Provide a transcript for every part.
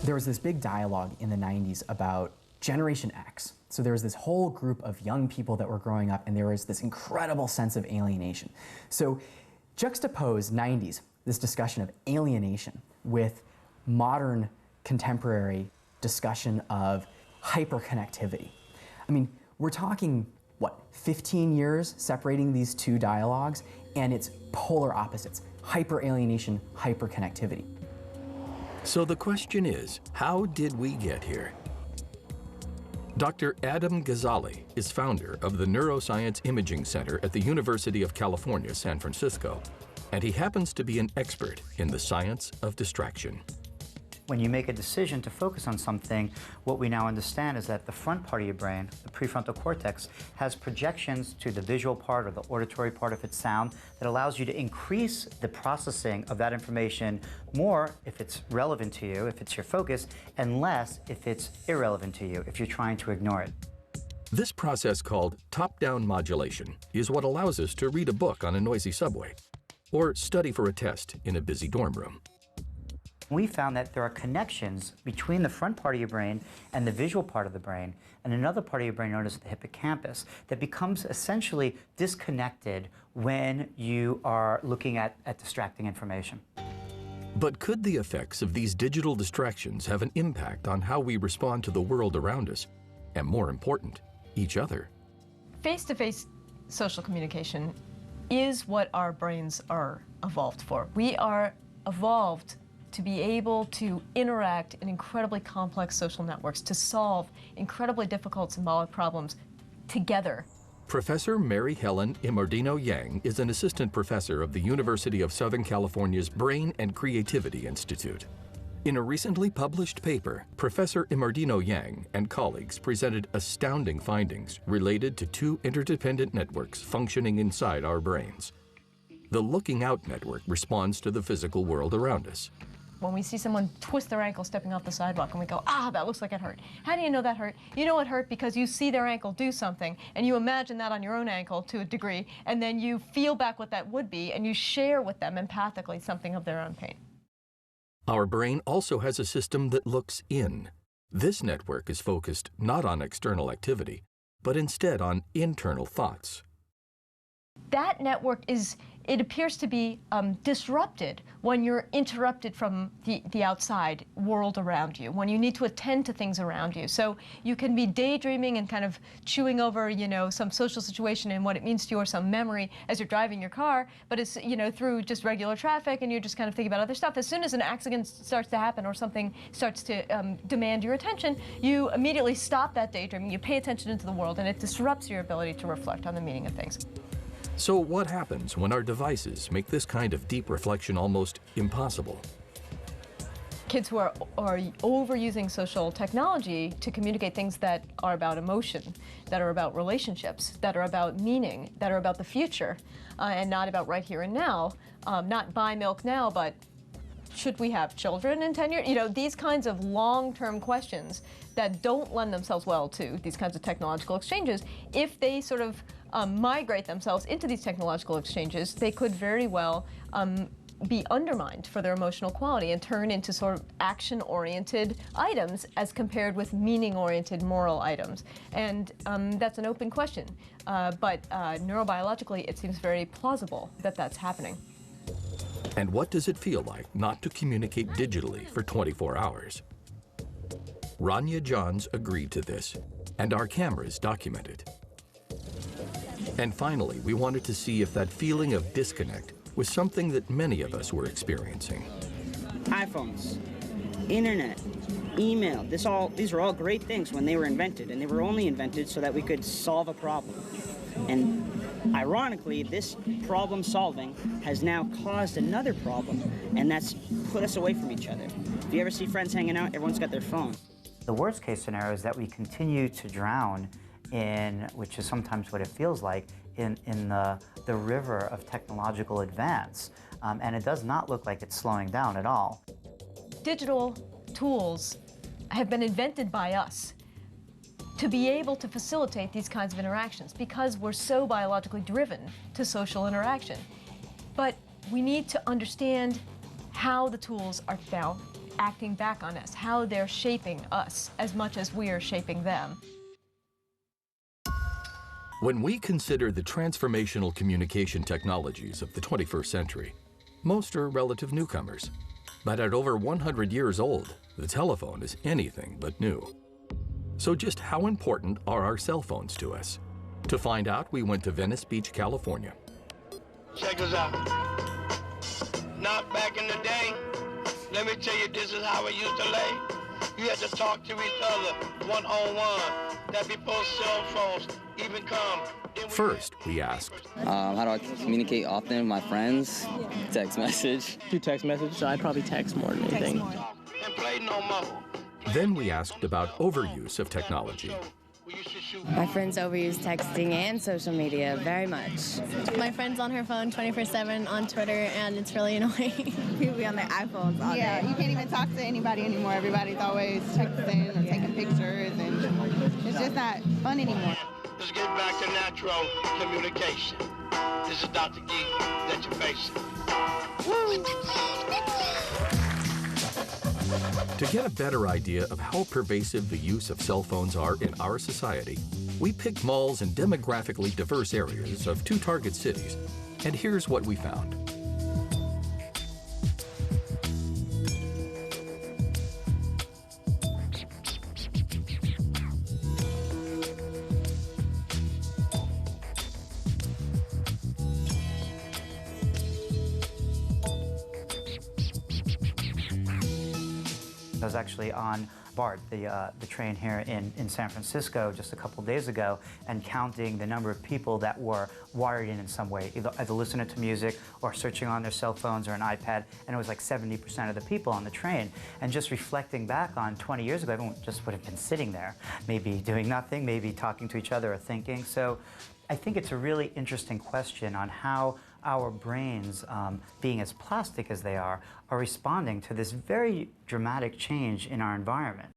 There was this big dialogue in the 90s about Generation X. So there was this whole group of young people that were growing up, and there was this incredible sense of alienation. So juxtapose 90s, this discussion of alienation, with modern contemporary discussion of hyperconnectivity. I mean, we're talking, what, 15 years separating these two dialogues, and it's polar opposites: hyper-alienation, hyperconnectivity. So the question is, how did we get here? Dr. Adam Ghazali is founder of the Neuroscience Imaging Center at the University of California, San Francisco, and he happens to be an expert in the science of distraction. When you make a decision to focus on something, what we now understand is that the front part of your brain, the prefrontal cortex, has projections to the visual part or the auditory part of its sound that allows you to increase the processing of that information more if it's relevant to you, if it's your focus, and less if it's irrelevant to you, if you're trying to ignore it. This process, called top-down modulation, is what allows us to read a book on a noisy subway or study for a test in a busy dorm room. We found that there are connections between the front part of your brain and the visual part of the brain, and another part of your brain known as the hippocampus that becomes essentially disconnected when you are looking at distracting information. But could the effects of these digital distractions have an impact on how we respond to the world around us, and more important, each other? Face-to-face social communication is what our brains are evolved for. We are evolved to be able to interact in incredibly complex social networks, to solve incredibly difficult symbolic problems together. Professor Mary Helen Imardino-Yang is an assistant professor of the University of Southern California's Brain and Creativity Institute. In a recently published paper, Professor Imardino-Yang and colleagues presented astounding findings related to two interdependent networks functioning inside our brains. The looking out network responds to the physical world around us. When we see someone twist their ankle stepping off the sidewalk and we go, ah, that looks like it hurt. How do you know that hurt? You know it hurt because you see their ankle do something, and you imagine that on your own ankle to a degree, and then you feel back what that would be, and you share with them empathically something of their own pain. Our brain also has a system that looks in. This network is focused not on external activity, but instead on internal thoughts. That network it appears to be disrupted when you're interrupted from the outside world around you, when you need to attend to things around you. So you can be daydreaming and kind of chewing over, you know, some social situation and what it means to you or some memory as you're driving your car, but it's, you know, through just regular traffic and you're just kind of thinking about other stuff. As soon as an accident starts to happen or something starts to demand your attention, you immediately stop that daydreaming, you pay attention into the world, and it disrupts your ability to reflect on the meaning of things. So what happens when our devices make this kind of deep reflection almost impossible? Kids who are overusing social technology to communicate things that are about emotion, that are about relationships, that are about meaning, that are about the future, and not about right here and now, not buy milk now, but should we have children in 10 years? You know, these kinds of long-term questions that don't lend themselves well to these kinds of technological exchanges. If they sort of migrate themselves into these technological exchanges, they could very well be undermined for their emotional quality and turn into sort of action-oriented items as compared with meaning-oriented moral items. And that's an open question. But neurobiologically, it seems very plausible that that's happening. And what does it feel like not to communicate digitally for 24 hours? Rania Johns agreed to this, and our cameras documented. And finally, we wanted to see if that feeling of disconnect was something that many of us were experiencing. iPhones, internet, email, these are all great things when they were invented, and they were only invented so that we could solve a problem. And ironically, this problem solving has now caused another problem, and that's put us away from each other. If you ever see friends hanging out, everyone's got their phone. The worst case scenario is that we continue to drown in, which is sometimes what it feels like, in the river of technological advance. And it does not look like it's slowing down at all. Digital tools have been invented by us to be able to facilitate these kinds of interactions because we're so biologically driven to social interaction. But we need to understand how the tools are now acting back on us, how they're shaping us as much as we are shaping them. When we consider the transformational communication technologies of the 21st century, most are relative newcomers. But at over 100 years old, the telephone is anything but new. So just how important are our cell phones to us? To find out, we went to Venice Beach, California. Check us out. Not back in the day, let me tell you, this is how it used to lay. You had to talk to each other one-on-one. That before cell phones even come. First, we asked, how do I communicate often with my friends? Text message. Do text message, so I'd probably text more than anything. And play no more. Then we asked about overuse of technology. My friends overuse texting and social media very much. My friend's on her phone 24/7 on Twitter, and it's really annoying. People be on their iPhones all day. You can't even talk to anybody anymore. Everybody's always texting or taking pictures, and it's just not fun anymore. Let's get back to natural communication. This is Dr. Gee that you're facing. To get a better idea of how pervasive the use of cell phones are in our society, we picked malls in demographically diverse areas of 2 target cities, and here's what we found. I was actually on BART, the train here in San Francisco just a couple days ago, and counting the number of people that were wired in some way, either listening to music or searching on their cell phones or an iPad, and it was like 70% of the people on the train. And just reflecting back on 20 years ago, everyone just would have been sitting there, maybe doing nothing, maybe talking to each other or thinking. So I think it's a really interesting question on how our brains, being as plastic as they are responding to this very dramatic change in our environment.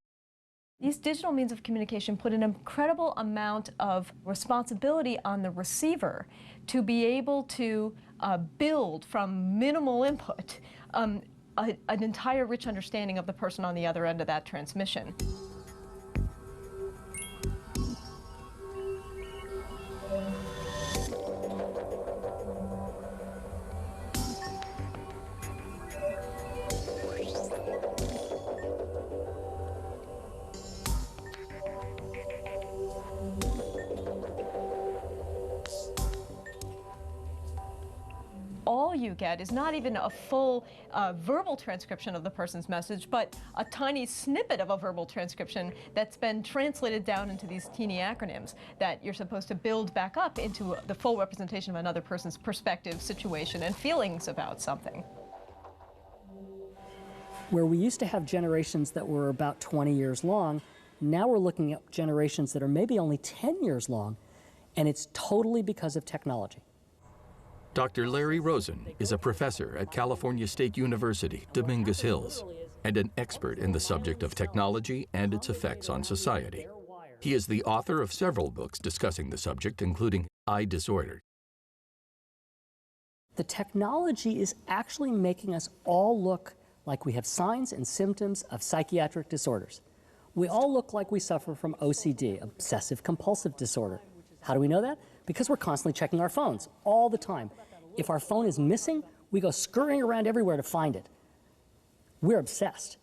These digital means of communication put an incredible amount of responsibility on the receiver to be able to build from minimal input an entire rich understanding of the person on the other end of that transmission. you get is not even a full verbal transcription of the person's message, but a tiny snippet of a verbal transcription that's been translated down into these teeny acronyms that you're supposed to build back up into the full representation of another person's perspective, situation, and feelings about something. Where we used to have generations that were about 20 years long, now we're looking at generations that are maybe only 10 years long, and it's totally because of technology. Dr. Larry Rosen is a professor at California State University, Dominguez Hills, and an expert in the subject of technology and its effects on society. He is the author of several books discussing the subject, including Eye Disorder. The technology is actually making us all look like we have signs and symptoms of psychiatric disorders. We all look like we suffer from OCD, obsessive-compulsive disorder. How do we know that? Because we're constantly checking our phones all the time. If our phone is missing, we go scurrying around everywhere to find it. We're obsessed.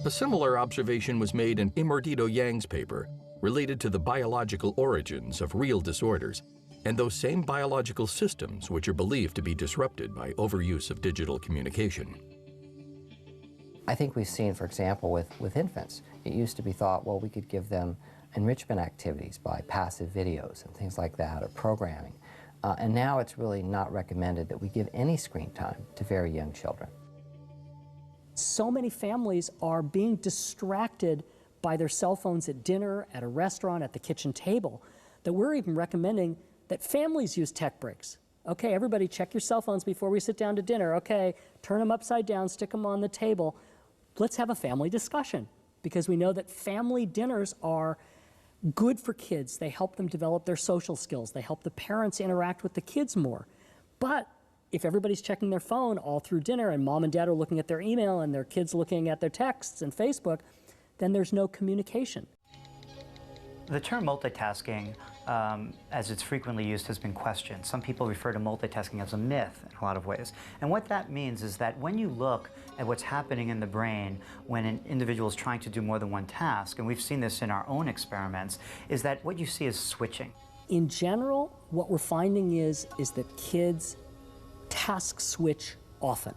A similar observation was made in Imardito Yang's paper related to the biological origins of real disorders and those same biological systems which are believed to be disrupted by overuse of digital communication. I think we've seen, for example, with infants, it used to be thought, well, we could give them enrichment activities by passive videos and things like that, or programming. And now it's really not recommended that we give any screen time to very young children. So many families are being distracted by their cell phones at dinner, at a restaurant, at the kitchen table, that we're even recommending that families use tech breaks. Okay, everybody check your cell phones before we sit down to dinner. Okay, turn them upside down, stick them on the table. Let's have a family discussion, because we know that family dinners are good for kids. They help them develop their social skills. They help the parents interact with the kids more. But if everybody's checking their phone all through dinner and mom and dad are looking at their email and their kids looking at their texts and Facebook, then there's no communication. The term multitasking, as it's frequently used, has been questioned. Some people refer to multitasking as a myth in a lot of ways. And what that means is that when you look at what's happening in the brain when an individual is trying to do more than one task, and we've seen this in our own experiments, is that what you see is switching. In general, what we're finding is that kids task switch often.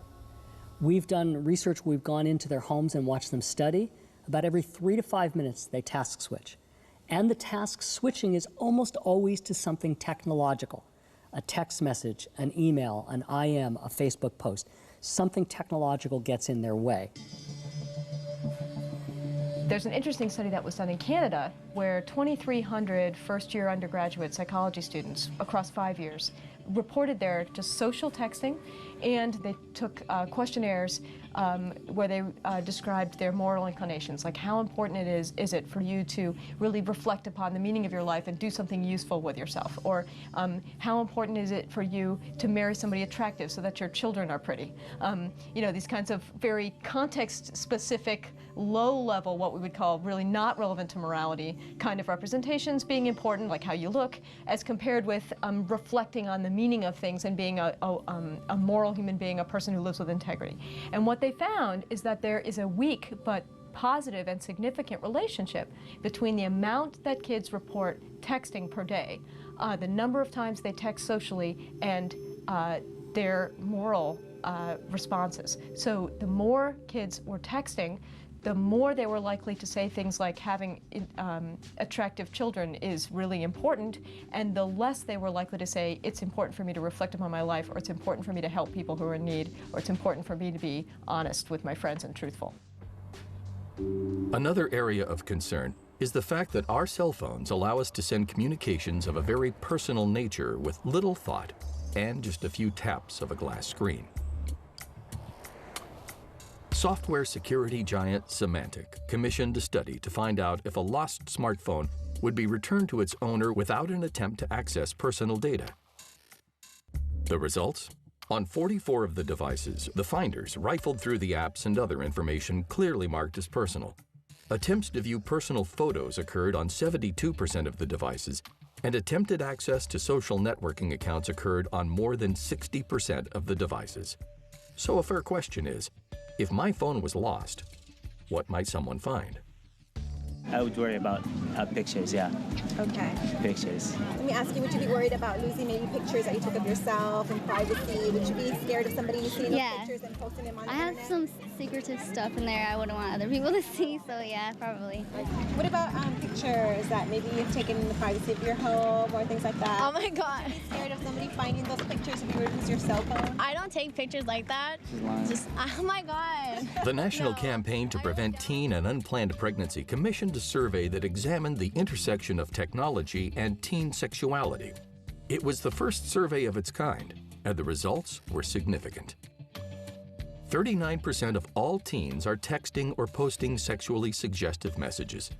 We've done research, we've gone into their homes and watched them study. About every 3 to 5 minutes, they task switch. And the task switching is almost always to something technological. A text message, an email, an IM, a Facebook post. Something technological gets in their way. There's an interesting study that was done in Canada where 2,300 first-year undergraduate psychology students across 5 years reported their just social texting, and they took questionnaires where they described their moral inclinations, like how important is it for you to really reflect upon the meaning of your life and do something useful with yourself, or how important is it for you to marry somebody attractive so that your children are pretty. You know, these kinds of very context-specific, low-level, what we would call really not relevant to morality kind of representations being important, like how you look, as compared with reflecting on the meaning of things and being a moral human being, a person who lives with integrity. And what they found is that there is a weak but positive and significant relationship between the amount that kids report texting per day, the number of times they text socially, and their moral responses. So the more kids were texting, the more they were likely to say things like having attractive children is really important, and the less they were likely to say it's important for me to reflect upon my life, or it's important for me to help people who are in need, or it's important for me to be honest with my friends and truthful. Another area of concern is the fact that our cell phones allow us to send communications of a very personal nature with little thought and just a few taps of a glass screen. Software security giant Symantec commissioned a study to find out if a lost smartphone would be returned to its owner without an attempt to access personal data. The results? On 44 of the devices, the finders rifled through the apps and other information clearly marked as personal. Attempts to view personal photos occurred on 72% of the devices, and attempted access to social networking accounts occurred on more than 60% of the devices. So a fair question is, if my phone was lost, what might someone find? I would worry about pictures, yeah. Okay. Pictures. Let me ask you, would you be worried about losing maybe pictures that you took of yourself and privacy? Would you be scared of somebody seeing those pictures and posting them on the internet? I have some secretive stuff in there I wouldn't want other people to see, so yeah, probably. What about pictures that maybe you've taken in the privacy of your home or things like that? Oh my God. Would you be scared of somebody finding those pictures if you were to use your cell phone? I don't take pictures like that. Just, oh my God. The National Campaign to Prevent Teen and Unplanned Pregnancy commissioned a survey that examined the intersection of technology and teen sexuality. It was the first survey of its kind, and the results were significant. 39% of all teens are texting or posting sexually suggestive messages.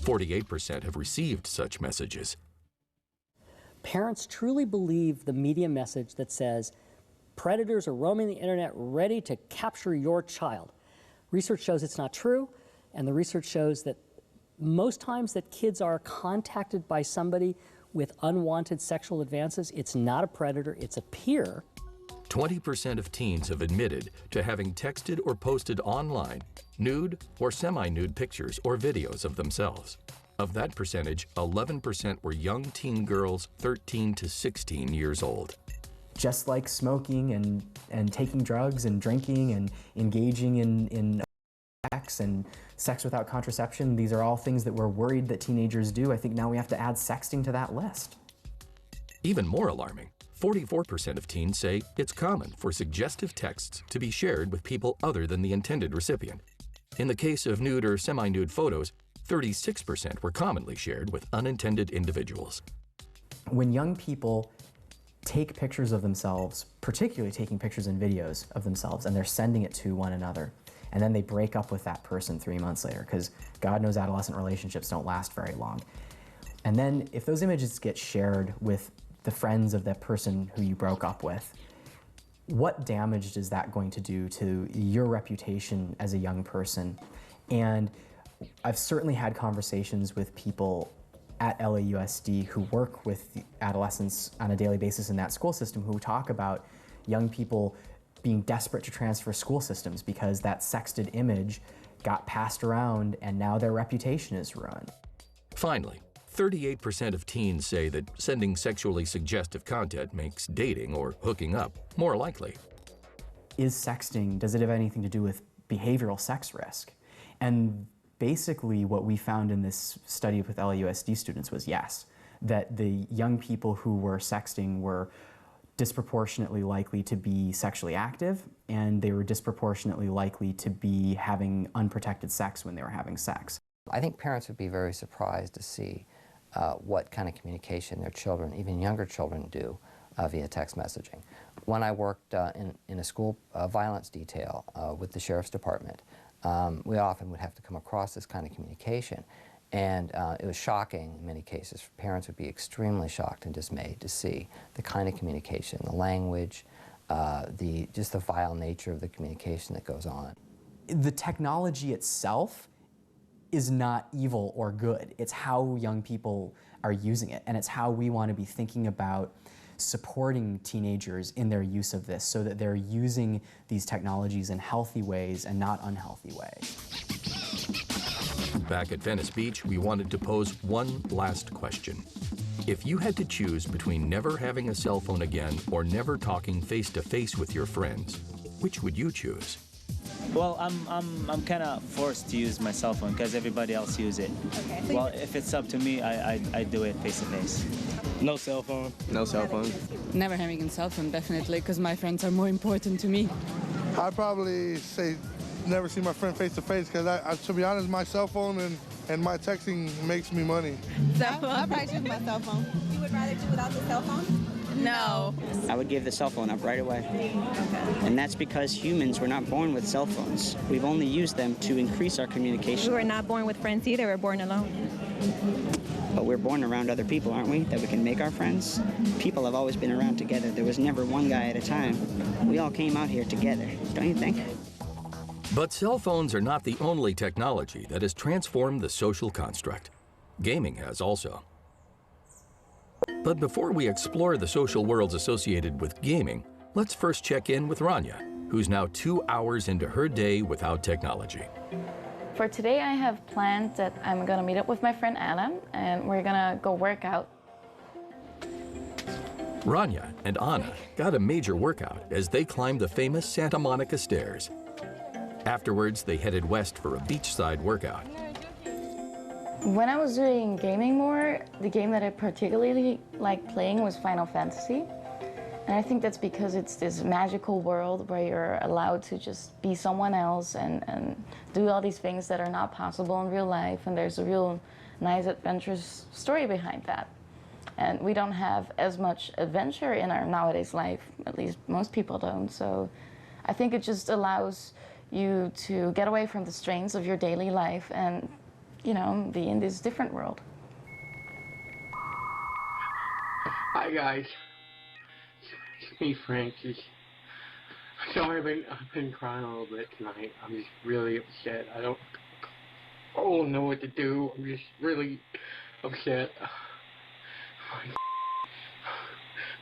48% have received such messages. Parents truly believe the media message that says, predators are roaming the internet ready to capture your child. Research shows it's not true, and the research shows that most times that kids are contacted by somebody with unwanted sexual advances, it's not a predator, it's a peer. 20% of teens have admitted to having texted or posted online nude or semi-nude pictures or videos of themselves. Of that percentage, 11% were young teen girls 13 to 16 years old. Just like smoking and taking drugs and drinking and engaging in sex and sex without contraception, these are all things that we're worried that teenagers do. I think now we have to add sexting to that list. Even more alarming, 44% of teens say it's common for suggestive texts to be shared with people other than the intended recipient. In the case of nude or semi-nude photos, 36% were commonly shared with unintended individuals. When young people take pictures of themselves, particularly taking pictures and videos of themselves, and they're sending it to one another, and then they break up with that person 3 months later, because God knows adolescent relationships don't last very long. And then if those images get shared with the friends of that person who you broke up with, what damage is that going to do to your reputation as a young person? And I've certainly had conversations with people at LAUSD who work with adolescents on a daily basis in that school system who talk about young people being desperate to transfer school systems because that sexted image got passed around and now their reputation is ruined. Finally, 38% of teens say that sending sexually suggestive content makes dating or hooking up more likely. Is sexting, does it have anything to do with behavioral sex risk? And basically what we found in this study with LAUSD students was yes, that the young people who were sexting were disproportionately likely to be sexually active, and they were disproportionately likely to be having unprotected sex when they were having sex. I think parents would be very surprised to see what kind of communication their children, even younger children, do via text messaging. When I worked in a school violence detail with the Sheriff's Department, we often would have to come across this kind of communication. And it was shocking in many cases. Parents would be extremely shocked and dismayed to see the kind of communication, the language, just the vile nature of the communication that goes on. The technology itself is not evil or good. It's how young people are using it, and it's how we want to be thinking about supporting teenagers in their use of this so that they're using these technologies in healthy ways and not unhealthy ways. Back at Venice Beach, we wanted to pose one last question. If you had to choose between never having a cell phone again or never talking face-to-face with your friends, which would you choose? Well, I'm kind of forced to use my cell phone because everybody else use it. Okay. So well, if it's up to me, I do it face-to-face. No cell phone. No cell phone. Never having a cell phone, definitely, because my friends are more important to me. I'd probably say never see my friend face-to-face because, to be honest, my cell phone and my texting makes me money. I'll probably choose my cell phone. You would rather do without the cell phone? No. I would give the cell phone up right away. Okay. And that's because humans were not born with cell phones. We've only used them to increase our communication. We were not born with friends either. We're born alone. But we're born around other people, aren't we? That we can make our friends. People have always been around together. There was never one guy at a time. We all came out here together, don't you think? But cell phones are not the only technology that has transformed the social construct. Gaming has also. But before we explore the social worlds associated with gaming, let's first check in with Rania, who's now 2 hours into her day without technology. For today, I have planned that I'm gonna meet up with my friend Anna, and we're gonna go work out. Rania and Anna got a major workout as they climbed the famous Santa Monica stairs. Afterwards, they headed west for a beachside workout. When I was doing gaming more, the game that I particularly liked playing was Final Fantasy. And I think that's because it's this magical world where you're allowed to just be someone else and do all these things that are not possible in real life. And there's a real nice adventurous story behind that. And we don't have as much adventure in our nowadays life, at least most people don't. So I think it just allows you to get away from the strains of your daily life and, you know, be in this different world. Hi guys, it's me, Francis. Sorry, I've been crying a little bit tonight. I'm just really upset. I don't know what to do. I'm just really upset.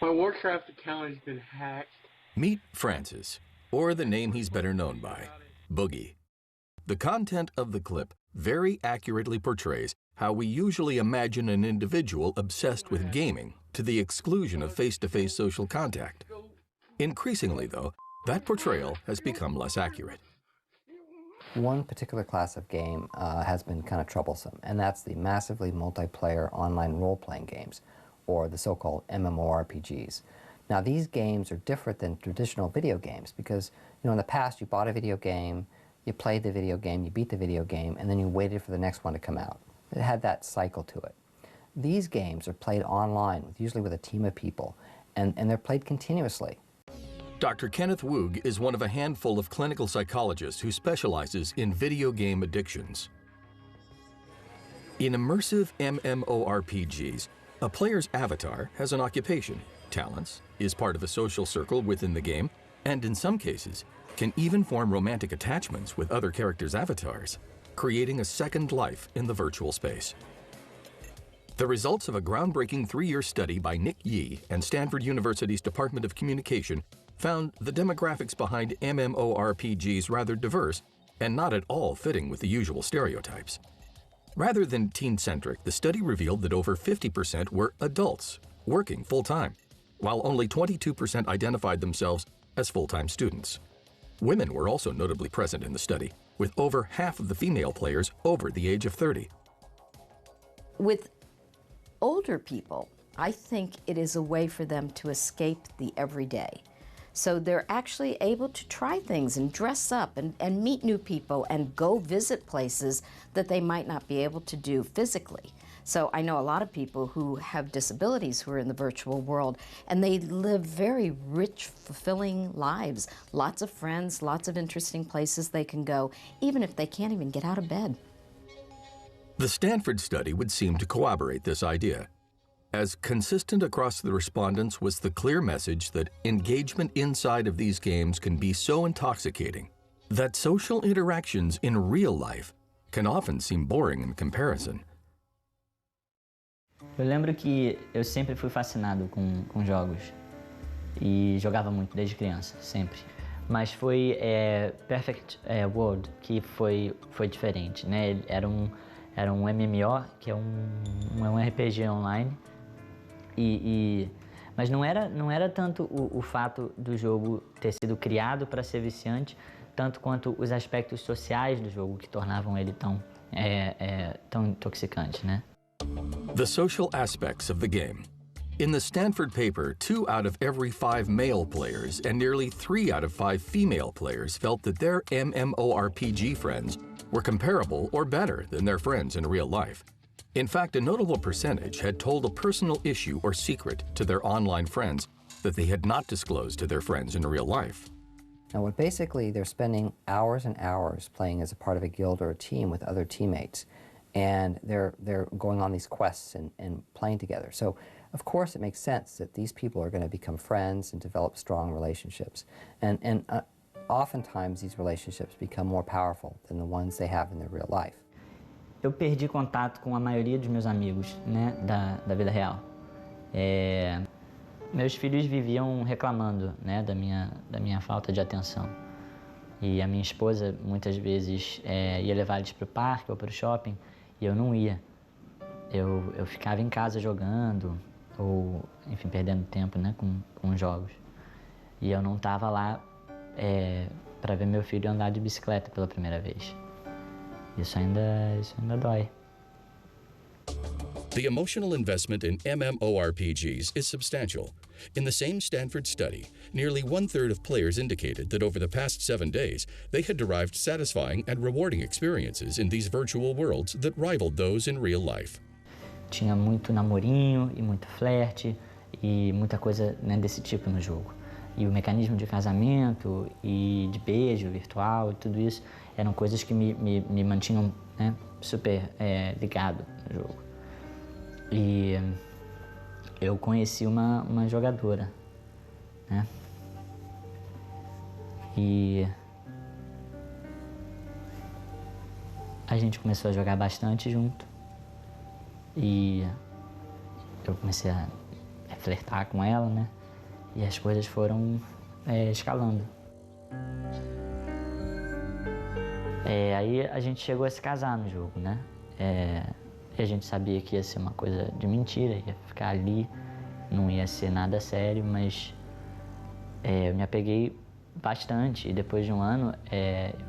My Warcraft account has been hacked. Meet Francis, or the name he's better known by, Boogie. The content of the clip very accurately portrays how we usually imagine an individual obsessed with gaming to the exclusion of face-to-face social contact. Increasingly, though, that portrayal has become less accurate. One particular class of game has been kind of troublesome, and that's the massively multiplayer online role-playing games, or the so-called MMORPGs. Now, these games are different than traditional video games because, you know, in the past you bought a video game, you played the video game, you beat the video game, and then you waited for the next one to come out. It had that cycle to it. These games are played online, usually with a team of people, and they're played continuously. Dr. Kenneth Woog is one of a handful of clinical psychologists who specializes in video game addictions. In immersive MMORPGs, a player's avatar has an occupation, talents, is part of a social circle within the game, and in some cases, can even form romantic attachments with other characters' avatars, creating a second life in the virtual space. The results of a groundbreaking 3-year study by Nick Yee and Stanford University's Department of Communication found the demographics behind MMORPGs rather diverse and not at all fitting with the usual stereotypes. Rather than teen-centric, the study revealed that over 50% were adults working full-time, while only 22% identified themselves as full-time students. Women were also notably present in the study, with over half of the female players over the age of 30. With older people, I think it is a way for them to escape the everyday. So they're actually able to try things and dress up and meet new people and go visit places that they might not be able to do physically. So I know a lot of people who have disabilities who are in the virtual world, and they live very rich, fulfilling lives. Lots of friends, lots of interesting places they can go, even if they can't even get out of bed. The Stanford study would seem to corroborate this idea. As consistent across the respondents was the clear message that engagement inside of these games can be so intoxicating that social interactions in real life can often seem boring in comparison. Eu lembro que eu sempre fui fascinado com jogos e jogava muito desde criança, sempre. Mas foi Perfect World que foi diferente, né? Era um MMO, que é um RPG online. Mas não era tanto o fato do jogo ter sido criado para ser viciante, tanto quanto os aspectos sociais do jogo que tornavam ele tão intoxicante, né? The social aspects of the game. In the Stanford paper, 2 out of every 5 male players and nearly 3 out of 5 female players felt that their MMORPG friends were comparable or better than their friends in real life. In fact, a notable percentage had told a personal issue or secret to their online friends that they had not disclosed to their friends in real life. Now, what basically they're spending hours and hours playing as a part of a guild or a team with other teammates, and they're going on these quests and playing together. So, of course, it makes sense that these people are going to become friends and develop strong relationships. And oftentimes, these relationships become more powerful than the ones they have in their real life. Eu perdi contato com a maioria dos meus amigos, né, da vida real. Meus filhos viviam reclamando, né, da minha falta de atenção. E a minha esposa, muitas vezes, ia levar eles para o parque ou para o shopping, e eu não ia. Eu ficava em casa jogando, ou, enfim, perdendo tempo, né, com jogos. E eu não estava lá para ver meu filho andar de bicicleta pela primeira vez. Isso ainda dói. The emotional investment in MMORPGs is substantial. In the same Stanford study, nearly 1/3 of players indicated that over the past 7 days, they had derived satisfying and rewarding experiences in these virtual worlds that rivaled those in real life. Tinha muito namorinho e muito flerte e muita coisa, né, desse tipo no jogo. E o mecanismo de casamento e de beijo virtual e tudo isso eram coisas que me mantinham, né, super ligado no jogo. E eu conheci uma jogadora, né? E a gente começou a jogar bastante junto. E eu comecei a flertar com ela, né? E as coisas foram escalando. Aí a gente chegou a se casar no jogo, né? E a gente sabia que ia ser uma coisa de mentira, ia ficar ali, não ia ser nada sério, mas eu me apeguei bastante. E depois de um ano,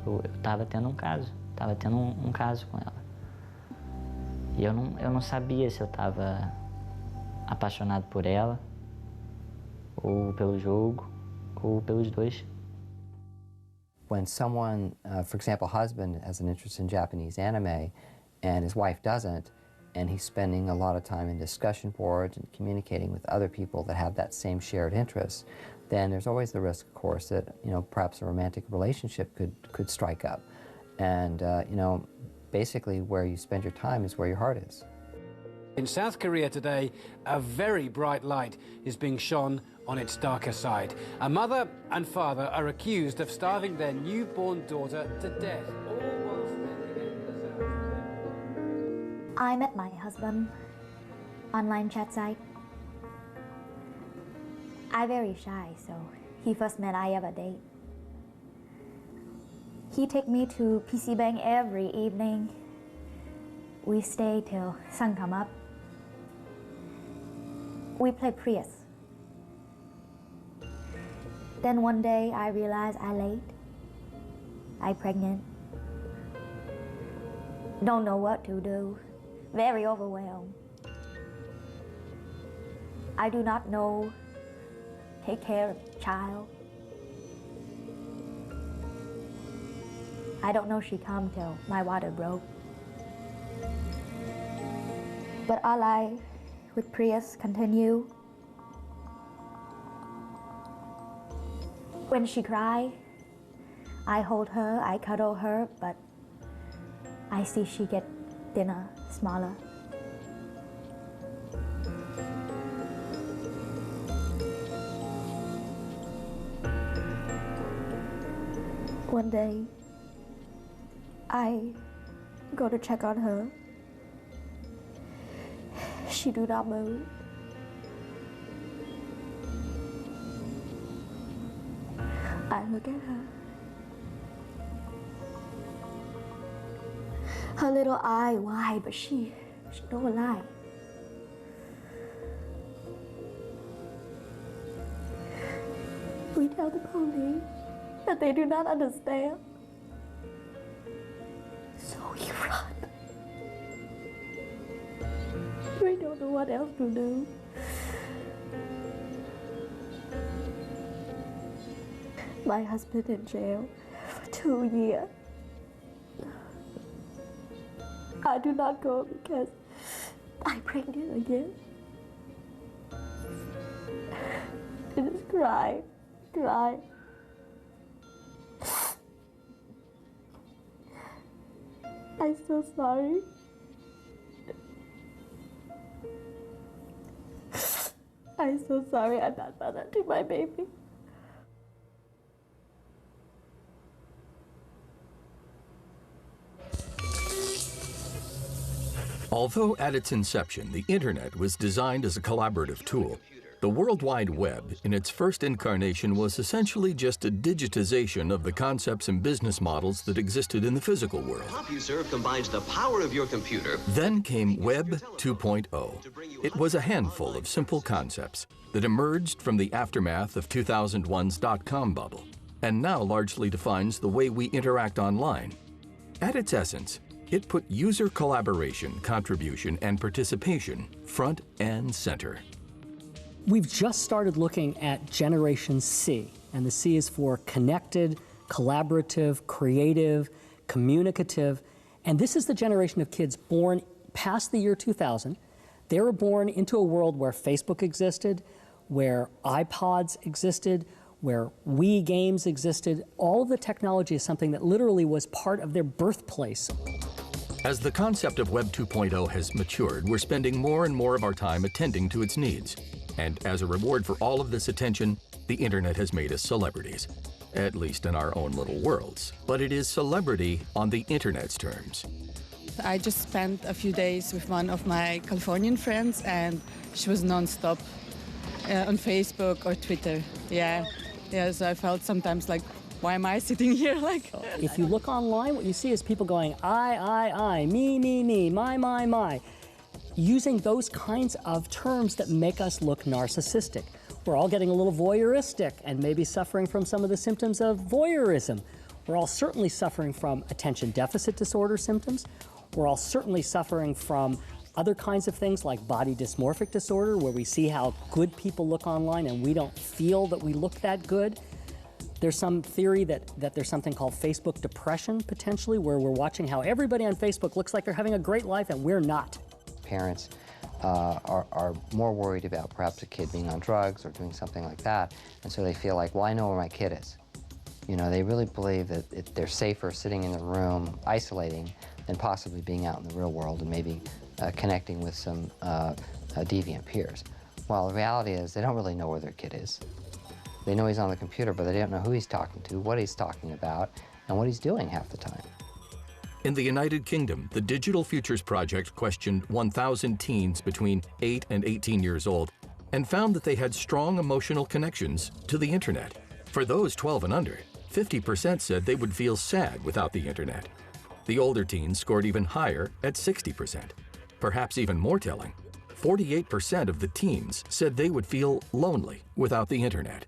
eu estava tendo um caso, um caso com ela. E eu não sabia se eu estava apaixonado por ela, ou pelo jogo, ou pelos dois. When someone, for example, husband has an interest in Japanese anime and his wife doesn't, and he's spending a lot of time in discussion boards and communicating with other people that have that same shared interest, then there's always the risk, of course, that, you know, perhaps a romantic relationship could strike up. And, you know, basically where you spend your time is where your heart is. In South Korea today, a very bright light is being shone on its darker side. A mother and father are accused of starving their newborn daughter to death. I met my husband online chat site. I'm very shy, so he first met I ever date. He take me to PC Bank every evening. We stay till sun come up. We play Prius. Then one day I realized I late. I'm pregnant. Don't know what to do. Very overwhelmed. I do not know take care of child. I don't know she come till my water broke. But our life with Prius continue. When she cry, I hold her, I cuddle her, but I see she get thinner, smaller. One day, I go to check on her. She do not move. I look at her. Her little eye wide, but she don't lie. We tell the police that they do not understand. So we run. We don't know what else to do. My husband in jail for 2 years. I do not go because I'm pregnant again. I just cry. I'm so sorry. I'm so sorry I'm not mother to my baby. Although at its inception, the internet was designed as a collaborative tool, The World Wide Web, in its first incarnation, was essentially just a digitization of the concepts and business models that existed in the physical world. CompuServe combines the power of your computer. Then came Web 2.0. It was a handful of simple concepts that emerged from the aftermath of 2001's dot-com bubble, and now largely defines the way we interact online. At its essence, it put user collaboration, contribution, and participation front and center. We've just started looking at Generation C, and the C is for connected, collaborative, creative, communicative, and this is the generation of kids born past the year 2000. They were born into a world where Facebook existed, where iPods existed, where Wii games existed. All of the technology is something that literally was part of their birthplace. As the concept of Web 2.0 has matured, we're spending more and more of our time attending to its needs. And as a reward for all of this attention, the internet has made us celebrities, at least in our own little worlds. But it is celebrity on the internet's terms. I just spent a few days with one of my Californian friends, and she was non-stop on Facebook or Twitter. Yeah, so I felt sometimes like, why am I sitting here? Like, if you look online, what you see is people going, I, me, my. Using those kinds of terms that make us look narcissistic. We're all getting a little voyeuristic and maybe suffering from some of the symptoms of voyeurism. We're all certainly suffering from attention deficit disorder symptoms. We're all certainly suffering from other kinds of things like body dysmorphic disorder, where we see how good people look online and we don't feel that we look that good. There's some theory that there's something called Facebook depression, potentially, where we're watching how everybody on Facebook looks like they're having a great life and we're not. Parents are more worried about perhaps a kid being on drugs or doing something like that, and so they feel like, well, I know where my kid is. You know, they really believe that they're safer sitting in the room, isolating, than possibly being out in the real world and maybe connecting with some deviant peers. Well, the reality is they don't really know where their kid is. They know he's on the computer, but they don't know who he's talking to, what he's talking about, and what he's doing half the time. In the United Kingdom, the Digital Futures Project questioned 1,000 teens between 8 and 18 years old and found that they had strong emotional connections to the internet. For those 12 and under, 50% said they would feel sad without the internet. The older teens scored even higher at 60%. Perhaps even more telling, 48% of the teens said they would feel lonely without the internet.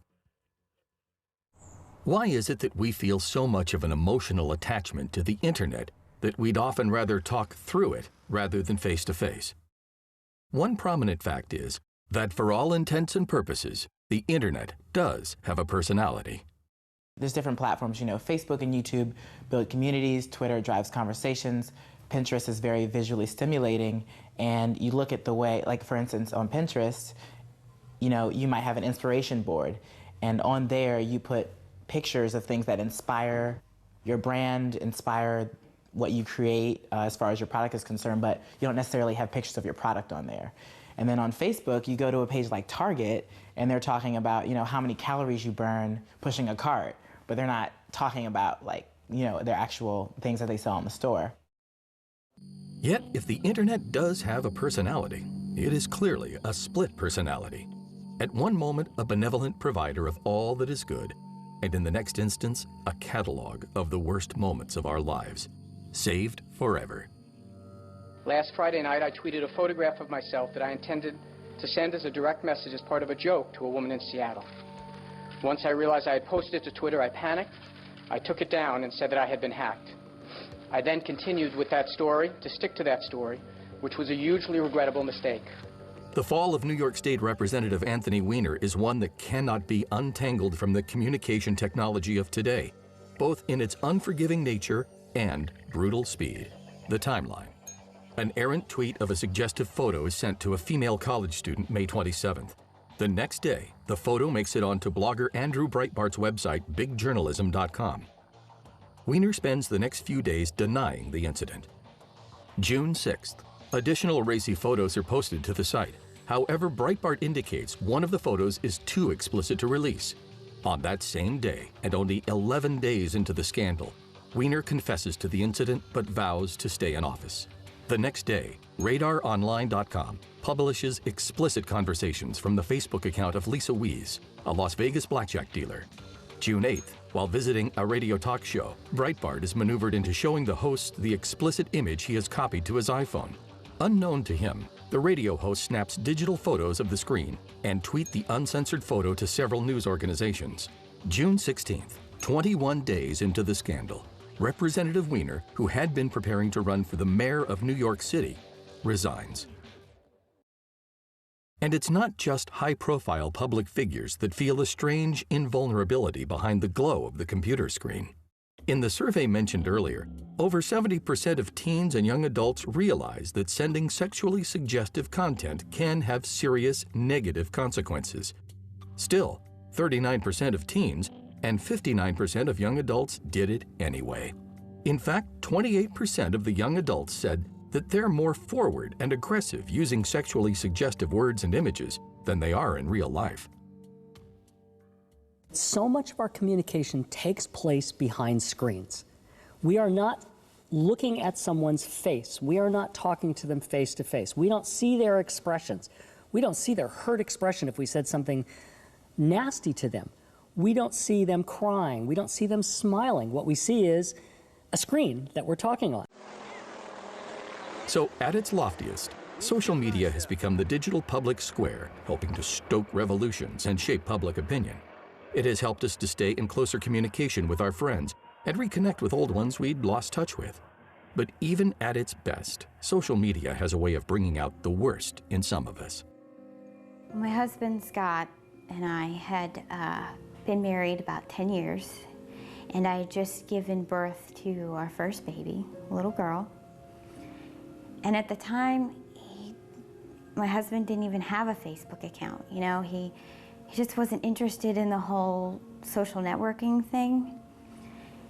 Why is it that we feel so much of an emotional attachment to the internet that we'd often rather talk through it rather than face-to-face? One prominent fact is that for all intents and purposes, the internet does have a personality. There's different platforms, you know, Facebook and YouTube build communities, Twitter drives conversations, Pinterest is very visually stimulating, and you look at the way, like for instance on Pinterest, you know, you might have an inspiration board, and on there you put pictures of things that inspire your brand, inspire what you create as far as your product is concerned, but you don't necessarily have pictures of your product on there. And then on Facebook, you go to a page like Target, and they're talking about, you know, how many calories you burn pushing a cart, but they're not talking about, like, you know, their actual things that they sell in the store. Yet, if the internet does have a personality, it is clearly a split personality. At one moment, a benevolent provider of all that is good, and in the next instance, a catalog of the worst moments of our lives, saved forever. Last Friday night, I tweeted a photograph of myself that I intended to send as a direct message as part of a joke to a woman in Seattle. Once I realized I had posted it to Twitter, I panicked. I took it down and said that I had been hacked. I then continued with that story, to stick to that story, which was a hugely regrettable mistake. The fall of New York State Representative Anthony Weiner is one that cannot be untangled from the communication technology of today, both in its unforgiving nature and brutal speed. The timeline. An errant tweet of a suggestive photo is sent to a female college student May 27th. The next day, the photo makes it onto blogger Andrew Breitbart's website, bigjournalism.com. Weiner spends the next few days denying the incident. June 6th, additional racy photos are posted to the site. However, Breitbart indicates one of the photos is too explicit to release. On that same day, and only 11 days into the scandal, Weiner confesses to the incident but vows to stay in office. The next day, RadarOnline.com publishes explicit conversations from the Facebook account of Lisa Wees, a Las Vegas blackjack dealer. June 8th, while visiting a radio talk show, Breitbart is maneuvered into showing the host the explicit image he has copied to his iPhone. Unknown to him, the radio host snaps digital photos of the screen and tweets the uncensored photo to several news organizations. June 16th, 21 days into the scandal, Representative Weiner, who had been preparing to run for the mayor of New York City, resigns. And it's not just high-profile public figures that feel a strange invulnerability behind the glow of the computer screen. In the survey mentioned earlier, over 70% of teens and young adults realize that sending sexually suggestive content can have serious negative consequences. Still, 39% of teens and 59% of young adults did it anyway. In fact, 28% of the young adults said that they're more forward and aggressive using sexually suggestive words and images than they are in real life. So much of our communication takes place behind screens. We are not looking at someone's face. We are not talking to them face to face. We don't see their expressions. We don't see their hurt expression if we said something nasty to them. We don't see them crying. We don't see them smiling. What we see is a screen that we're talking on. So at its loftiest, social media has become the digital public square, helping to stoke revolutions and shape public opinion. It has helped us to stay in closer communication with our friends and reconnect with old ones we'd lost touch with. But even at its best, social media has a way of bringing out the worst in some of us. My husband, Scott, and I had been married about 10 years, and I had just given birth to our first baby, a little girl. And at the time, my husband didn't even have a Facebook account. You know, he just wasn't interested in the whole social networking thing.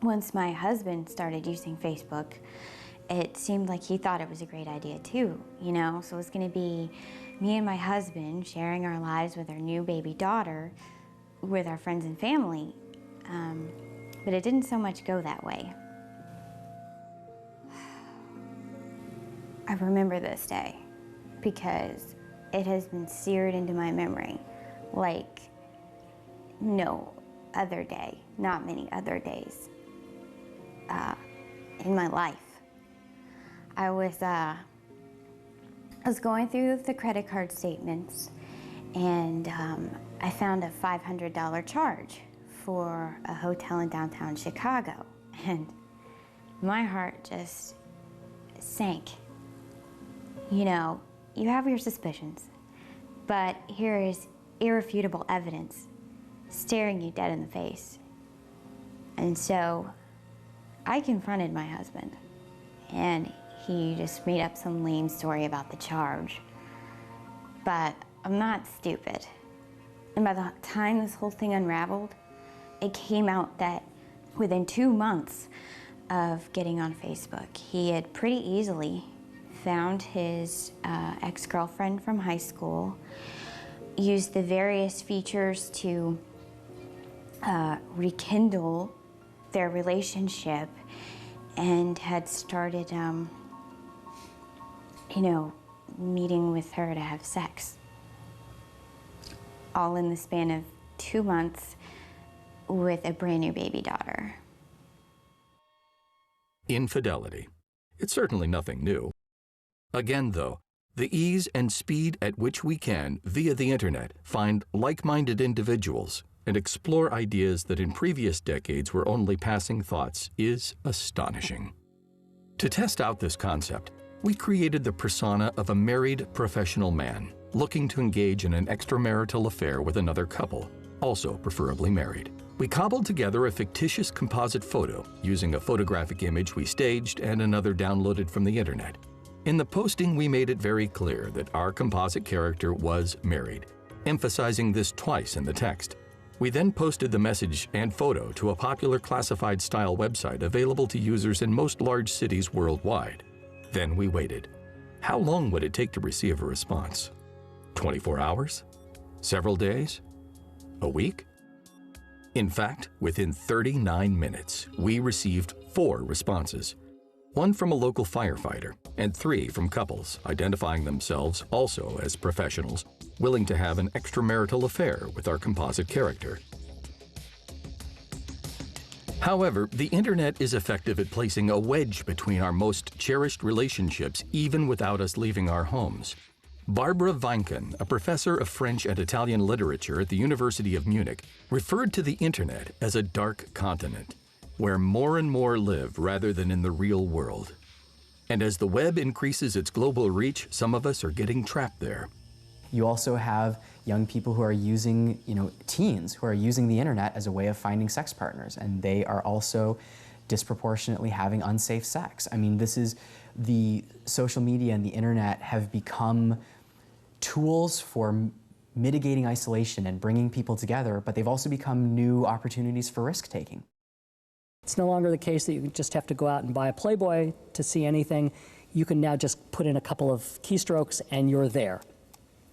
Once my husband started using Facebook, it seemed like he thought it was a great idea too, you know? So it was gonna be me and my husband sharing our lives with our new baby daughter, with our friends and family. But it didn't so much go that way. I remember this day because it has been seared into my memory like no other day, not many other days in my life. I was going through the credit card statements, and I found a $500 charge for a hotel in downtown Chicago, and my heart just sank. You know, you have your suspicions, but here is irrefutable evidence staring you dead in the face. And so I confronted my husband, and he just made up some lame story about the charge. But I'm not stupid. And by the time this whole thing unraveled, it came out that within 2 months of getting on Facebook, he had pretty easily found his ex-girlfriend from high school, used the various features to rekindle their relationship, and had started, you know, meeting with her to have sex. All in the span of 2 months with a brand new baby daughter. Infidelity. It's certainly nothing new. Again, though, the ease and speed at which we can, via the internet, find like-minded individuals and explore ideas that in previous decades were only passing thoughts is astonishing. To test out this concept, we created the persona of a married professional man looking to engage in an extramarital affair with another couple, also preferably married. We cobbled together a fictitious composite photo using a photographic image we staged and another downloaded from the internet. In the posting, we made it very clear that our composite character was married, emphasizing this twice in the text. We then posted the message and photo to a popular classified-style website available to users in most large cities worldwide. Then we waited. How long would it take to receive a response? 24 hours? Several days? A week? In fact, within 39 minutes, we received 4 responses. 1 from a local firefighter, and 3 from couples identifying themselves also as professionals, willing to have an extramarital affair with our composite character. However, the internet is effective at placing a wedge between our most cherished relationships even without us leaving our homes. Barbara Weinken, a professor of French and Italian literature at the University of Munich, referred to the internet as a dark continent, where more and more live rather than in the real world. And as the web increases its global reach, some of us are getting trapped there. You also have young people who are using, teens who are using the internet as a way of finding sex partners, and they are also disproportionately having unsafe sex. I mean, this is the social media and the internet have become tools for mitigating isolation and bringing people together, but they've also become new opportunities for risk-taking. It's no longer the case that you just have to go out and buy a Playboy to see anything. You can now just put in a couple of keystrokes and you're there.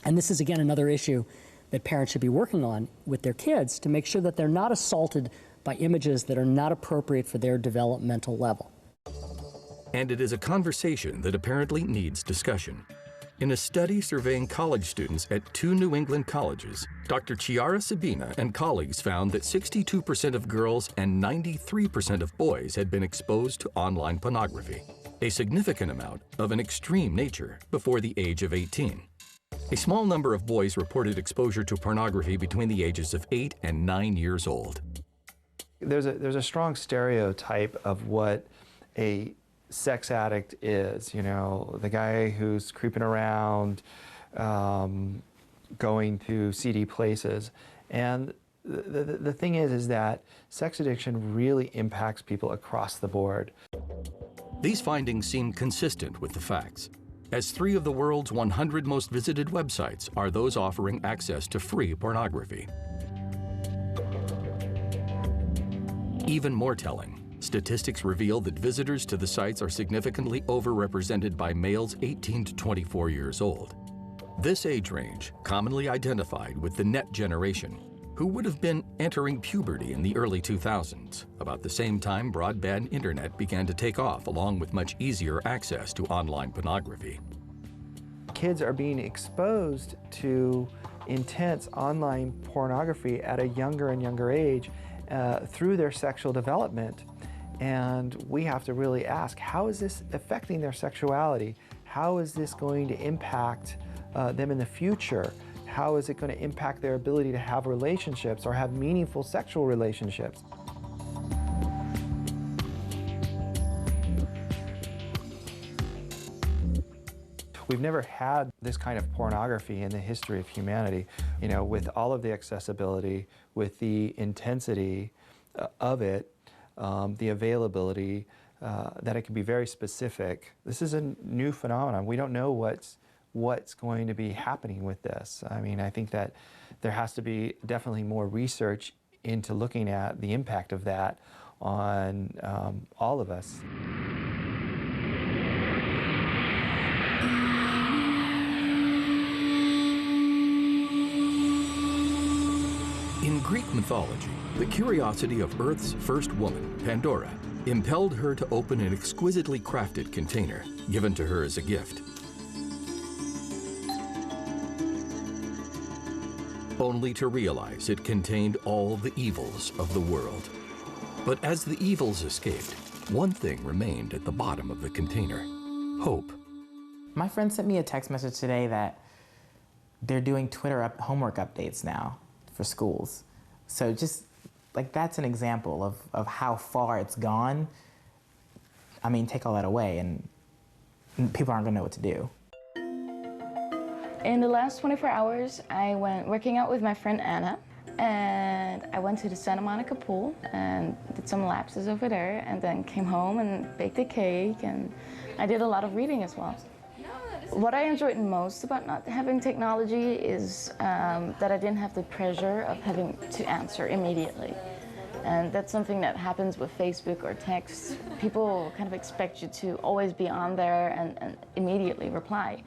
And this is, again, another issue that parents should be working on with their kids to make sure that they're not assaulted by images that are not appropriate for their developmental level. And it is a conversation that apparently needs discussion. In a study surveying college students at 2 New England colleges, Dr. Chiara Sabina and colleagues found that 62% of girls and 93% of boys had been exposed to online pornography, a significant amount of an extreme nature before the age of 18. A small number of boys reported exposure to pornography between the ages of 8 and 9 years old. There's a strong stereotype of what a sex addict is, the guy who's creeping around, going to seedy places. And the thing is that sex addiction really impacts people across the board. These findings seem consistent with the facts, as 3 of the world's 100 most visited websites are those offering access to free pornography. Even more telling, statistics reveal that visitors to the sites are significantly overrepresented by males 18 to 24 years old. This age range, commonly identified with the net generation, who would have been entering puberty in the early 2000s, about the same time broadband internet began to take off, along with much easier access to online pornography. Kids are being exposed to intense online pornography at a younger and younger age through their sexual development. And we have to really ask, how is this affecting their sexuality? How is this going to impact them in the future? How is it going to impact their ability to have relationships or have meaningful sexual relationships? We've never had this kind of pornography in the history of humanity, with all of the accessibility, with the intensity of it, the availability, that it can be very specific. This is a new phenomenon. We don't know what's going to be happening with this. I mean, I think that there has to be definitely more research into looking at the impact of that on all of us. In Greek mythology, the curiosity of Earth's first woman, Pandora, impelled her to open an exquisitely crafted container given to her as a gift. Only to realize it contained all the evils of the world. But as the evils escaped, one thing remained at the bottom of the container: hope. My friend sent me a text message today that they're doing Twitter homework updates now for schools. So just like that's an example of how far it's gone. I mean, take all that away and people aren't gonna know what to do. In the last 24 hours, I went working out with my friend Anna, and I went to the Santa Monica pool and did some lapses over there, and then came home and baked a cake, and I did a lot of reading as well. What I enjoyed most about not having technology is that I didn't have the pressure of having to answer immediately. And that's something that happens with Facebook or text. People kind of expect you to always be on there and immediately reply.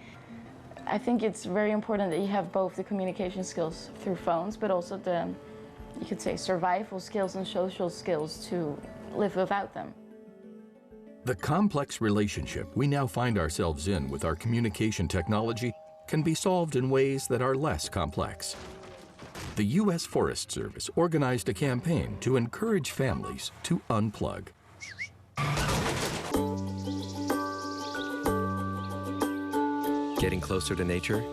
I think it's very important that you have both the communication skills through phones, but also the, you could say, survival skills and social skills to live without them. The complex relationship we now find ourselves in with our communication technology can be solved in ways that are less complex. The U.S. Forest Service organized a campaign to encourage families to unplug. Getting closer to nature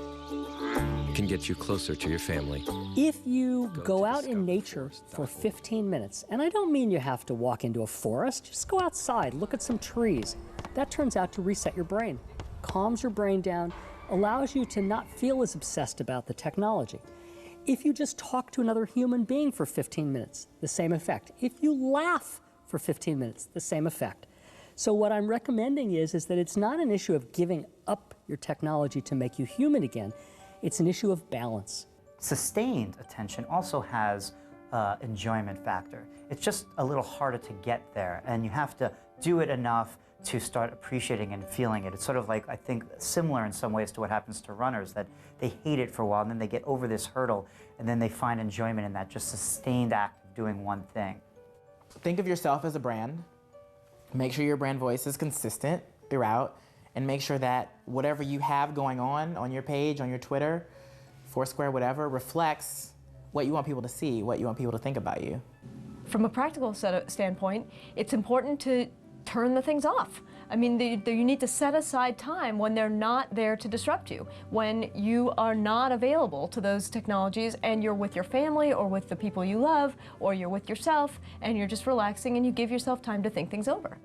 can get you closer to your family. If you go out in nature for 15 minutes, and I don't mean you have to walk into a forest, just go outside, look at some trees. That turns out to reset your brain, calms your brain down, allows you to not feel as obsessed about the technology. If you just talk to another human being for 15 minutes, the same effect. If you laugh for 15 minutes, the same effect. So what I'm recommending is that it's not an issue of giving up your technology to make you human again. It's an issue of balance. Sustained attention also has enjoyment factor. It's just a little harder to get there, and you have to do it enough to start appreciating and feeling it. It's sort of like, I think, similar in some ways to what happens to runners, that they hate it for a while, and then they get over this hurdle, and then they find enjoyment in that just sustained act of doing one thing. Think of yourself as a brand. Make sure your brand voice is consistent throughout, and make sure that whatever you have going on your page, on your Twitter, Foursquare, whatever, reflects what you want people to see, what you want people to think about you. From a practical standpoint, it's important to turn the things off. I mean, you need to set aside time when they're not there to disrupt you, when you are not available to those technologies and you're with your family or with the people you love, or you're with yourself and you're just relaxing and you give yourself time to think things over.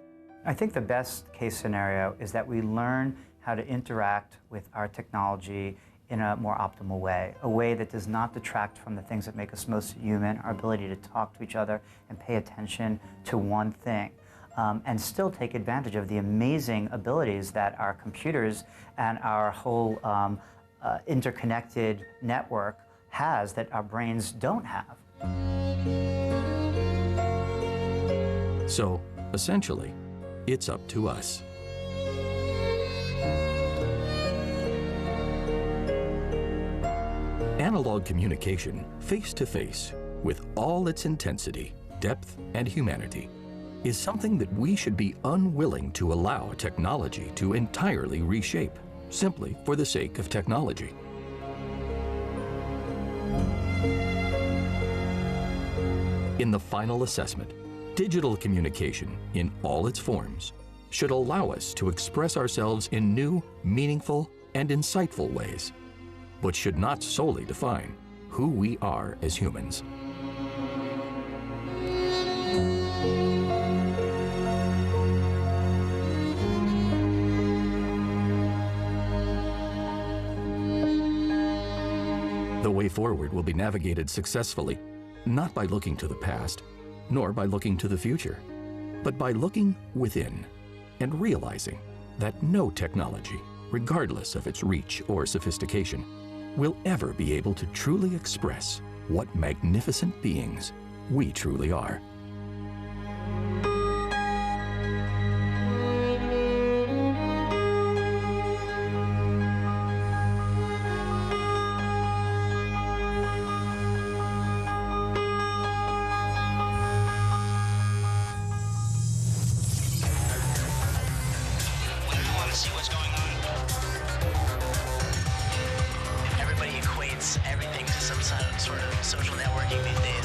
I think the best case scenario is that we learn how to interact with our technology in a more optimal way, a way that does not detract from the things that make us most human, our ability to talk to each other and pay attention to one thing. And still take advantage of the amazing abilities that our computers and our whole interconnected network has that our brains don't have. So, essentially, it's up to us. Analog communication, face-to-face, with all its intensity, depth, and humanity, is something that we should be unwilling to allow technology to entirely reshape, simply for the sake of technology. In the final assessment, digital communication, in all its forms, should allow us to express ourselves in new, meaningful, and insightful ways, but should not solely define who we are as humans. The way forward will be navigated successfully, not by looking to the past, nor by looking to the future, but by looking within and realizing that no technology, regardless of its reach or sophistication, will ever be able to truly express what magnificent beings we truly are. Everybody equates everything to some sort of social networking these days.